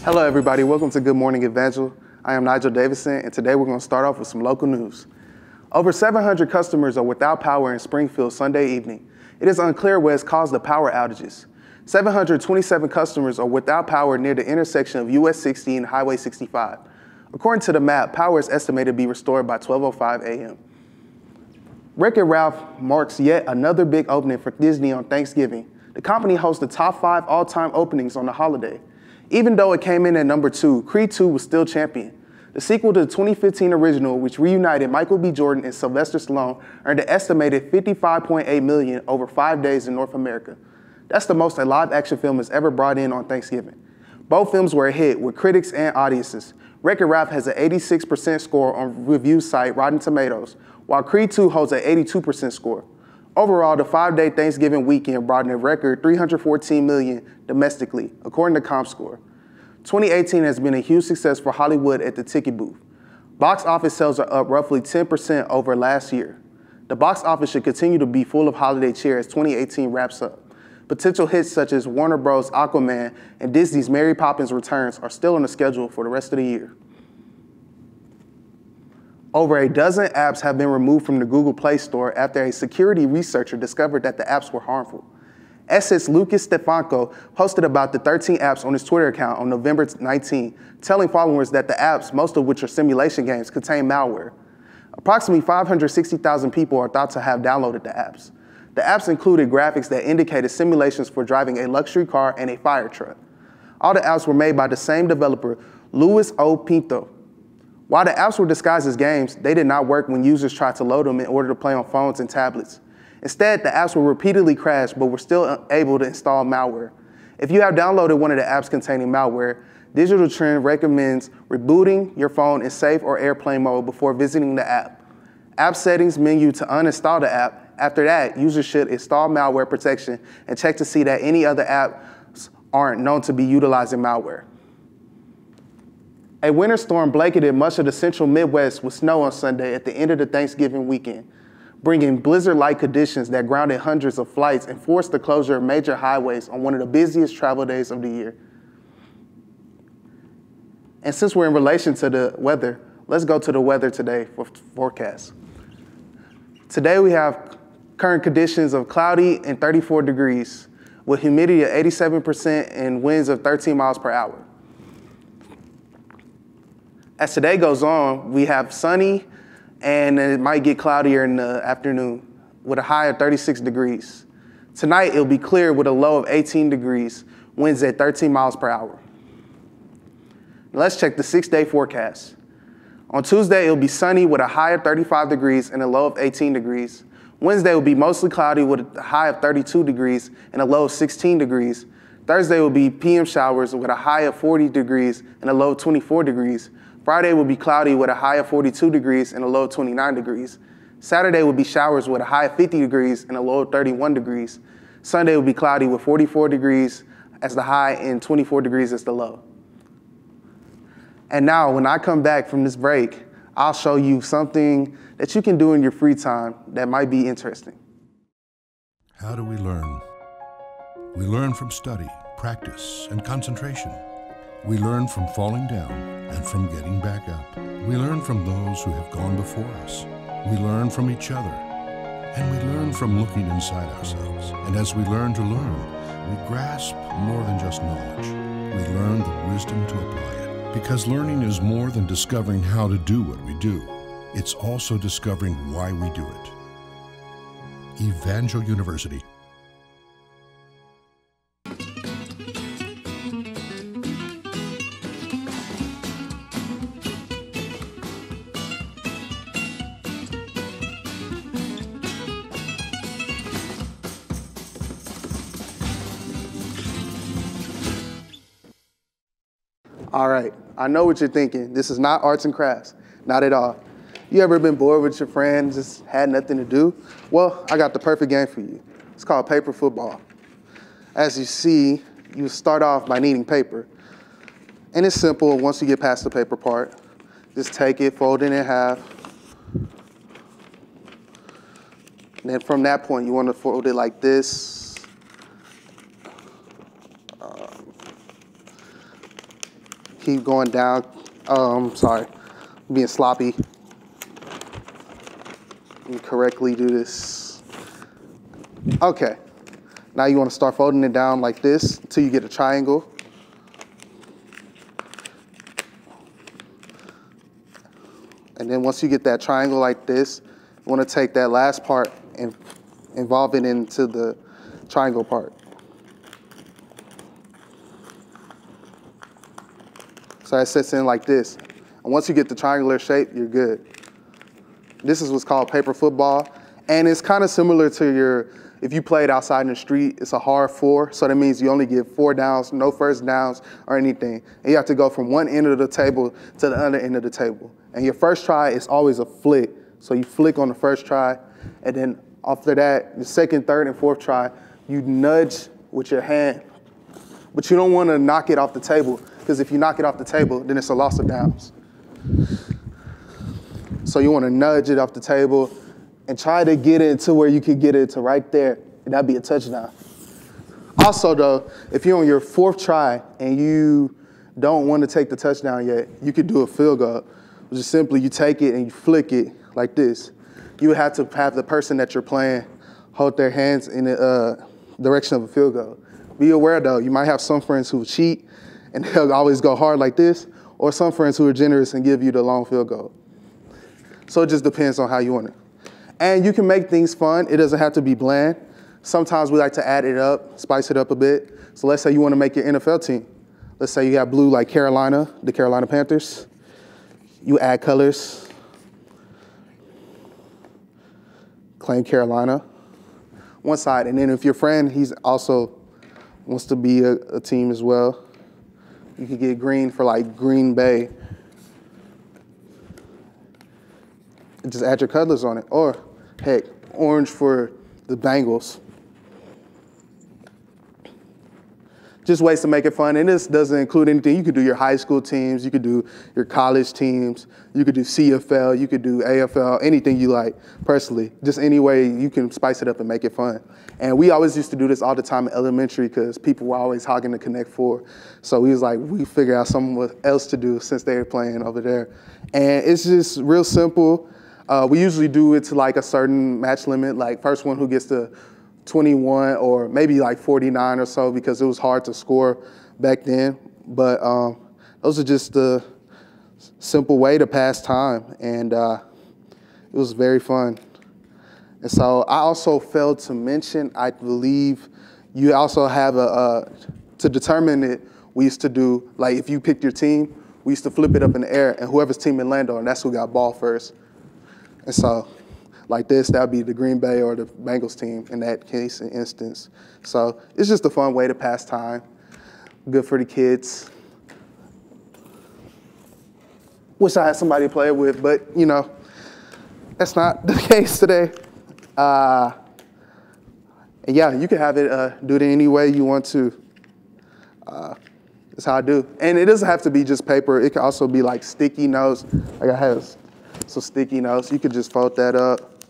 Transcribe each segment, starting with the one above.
Hello everybody, welcome to Good Morning Evangel. I am Nigel Davison, and today we're going to start off with some local news. Over 700 customers are without power in Springfield Sunday evening. It is unclear what has caused the power outages. 727 customers are without power near the intersection of US 60 and Highway 65. According to the map, power is estimated to be restored by 12:05 a.m. Wreck-It Ralph marks yet another big opening for Disney on Thanksgiving. The company hosts the top 5 all-time openings on the holiday. Even though it came in at number 2, Creed 2 was still champion. The sequel to the 2015 original, which reunited Michael B. Jordan and Sylvester Stallone, earned an estimated $55.8 million over 5 days in North America. That's the most a live-action film has ever brought in on Thanksgiving. Both films were a hit with critics and audiences. Wreck-It Ralph has an 86% score on review site Rotten Tomatoes, while Creed 2 holds an 82% score. Overall, the 5-day Thanksgiving weekend brought in a record $314 million domestically, according to ComScore. 2018 has been a huge success for Hollywood at the ticket booth. Box office sales are up roughly 10% over last year. The box office should continue to be full of holiday cheer as 2018 wraps up. Potential hits such as Warner Bros. Aquaman and Disney's Mary Poppins Returns are still on the schedule for the rest of the year. Over a dozen apps have been removed from the Google Play Store after a security researcher discovered that the apps were harmful. Essex Lucas Stefanko posted about the 13 apps on his Twitter account on November 19, telling followers that the apps, most of which are simulation games, contain malware. Approximately 560,000 people are thought to have downloaded the apps. The apps included graphics that indicated simulations for driving a luxury car and a fire truck. All the apps were made by the same developer, Luis O. Pinto. While the apps were disguised as games, they did not work when users tried to load them in order to play on phones and tablets. Instead, the apps will repeatedly crash, but were still able to install malware. If you have downloaded one of the apps containing malware, Digital Trend recommends rebooting your phone in safe or airplane mode before visiting the app. App settings menu to uninstall the app. After that, users should install malware protection and check to see that any other apps aren't known to be utilizing malware. A winter storm blanketed much of the central Midwest with snow on Sunday at the end of the Thanksgiving weekend, bringing blizzard-like conditions that grounded hundreds of flights and forced the closure of major highways on one of the busiest travel days of the year. And since we're in relation to the weather, let's go to the weather today for forecast. Today we have current conditions of cloudy and 34 degrees with humidity of 87% and winds of 13 miles per hour. As today goes on, we have sunny and it might get cloudier in the afternoon with a high of 36 degrees. Tonight it'll be clear with a low of 18 degrees, winds at 13 miles per hour. Now let's check the 6-day forecast. On Tuesday, it'll be sunny with a high of 35 degrees and a low of 18 degrees. Wednesday will be mostly cloudy with a high of 32 degrees and a low of 16 degrees. Thursday will be PM showers with a high of 40 degrees and a low of 24 degrees. Friday will be cloudy with a high of 42 degrees and a low of 29 degrees. Saturday will be showers with a high of 50 degrees and a low of 31 degrees. Sunday will be cloudy with 44 degrees as the high and 24 degrees as the low. And now, when I come back from this break, I'll show you something that you can do in your free time that might be interesting. How do we learn? We learn from study, practice, and concentration. We learn from falling down and from getting back up. We learn from those who have gone before us. We learn from each other. And we learn from looking inside ourselves. And as we learn to learn, we grasp more than just knowledge. We learn the wisdom to apply it. Because learning is more than discovering how to do what we do. It's also discovering why we do it. Evangel University. All right, I know what you're thinking. This is not arts and crafts, not at all. You ever been bored with your friends, just had nothing to do? Well, I got the perfect game for you. It's called paper football. As you see, you start off by needing paper. And it's simple once you get past the paper part. Just take it, fold it in half. And then from that point, you want to fold it like this. Keep going down. Sorry, I'm being sloppy. Let me correctly do this. Okay. Now you want to start folding it down like this until you get a triangle. And then once you get that triangle like this, you want to take that last part and involve it into the triangle part. So it sits in like this. And once you get the triangular shape, you're good. This is what's called paper football. And it's kind of similar to if you played outside in the street, it's a hard 4. So that means you only get 4 downs, no first downs or anything. And you have to go from one end of the table to the other end of the table. And your first try is always a flick. So you flick on the first try. And then after that, the second, third, and fourth try, you nudge with your hand. But you don't want to knock it off the table, because if you knock it off the table, then it's a loss of downs. So you want to nudge it off the table and try to get it to where you could get it to right there, and that'd be a touchdown. Also though, if you're on your 4th try and you don't want to take the touchdown yet, you could do a field goal, which is simply you take it and you flick it like this. You would have to have the person that you're playing hold their hands in the direction of a field goal. Be aware though, you might have some friends who cheat and they'll always go hard like this, or some friends who are generous and give you the long field goal. So it just depends on how you want it. And you can make things fun. It doesn't have to be bland. Sometimes we like to add it up, spice it up a bit. So let's say you want to make your NFL team. Let's say you have blue like Carolina, the Carolina Panthers. You add colors. Claim Carolina. One side. And then if your friend, he's also wants to be a team as well, you could get green for like Green Bay. And just add your colors on it. Or, heck, orange for the Bengals. Just ways to make it fun. And this doesn't include anything. You could do your high school teams. You could do your college teams. You could do CFL. You could do AFL, anything you like, personally. Just any way you can spice it up and make it fun. And we always used to do this all the time in elementary because people were always hogging the Connect Four. So we figured out something else to do since they were playing over there. And it's just real simple. We usually do it to like a certain match limit, like first one who gets to 21 or maybe like 49 or so, because it was hard to score back then. But those are just the simple way to pass time, and it was very fun. And so I also failed to mention, I believe you also have to determine it, we used to do, like if you picked your team, we used to flip it up in the air, and whoever's team it landed on, that's who got ball first. And so, like this, that would be the Green Bay or the Bengals team in that case and instance. So it's just a fun way to pass time. Good for the kids. Wish I had somebody to play it with, but you know, that's not the case today. And yeah, you can have it, do it any way you want to. That's how I do. And it doesn't have to be just paper. It can also be like sticky notes. Like I have some sticky notes. You could just fold that up,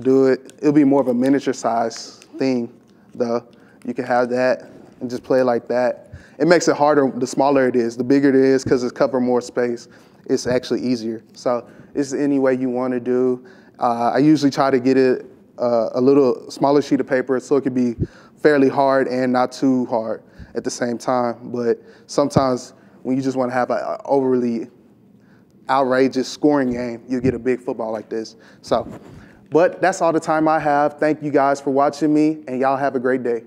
do it. It'll be more of a miniature size thing, though. You can have that and just play it like that. It makes it harder the smaller it is. The bigger it is, because it's covering more space, it's actually easier. So it's any way you want to do. I usually try to get it a little smaller sheet of paper so it could be fairly hard and not too hard at the same time. But sometimes when you just want to have an overly outrageous scoring game, you get a big football like this. So, but that's all the time I have. Thank you guys for watching me, and y'all have a great day.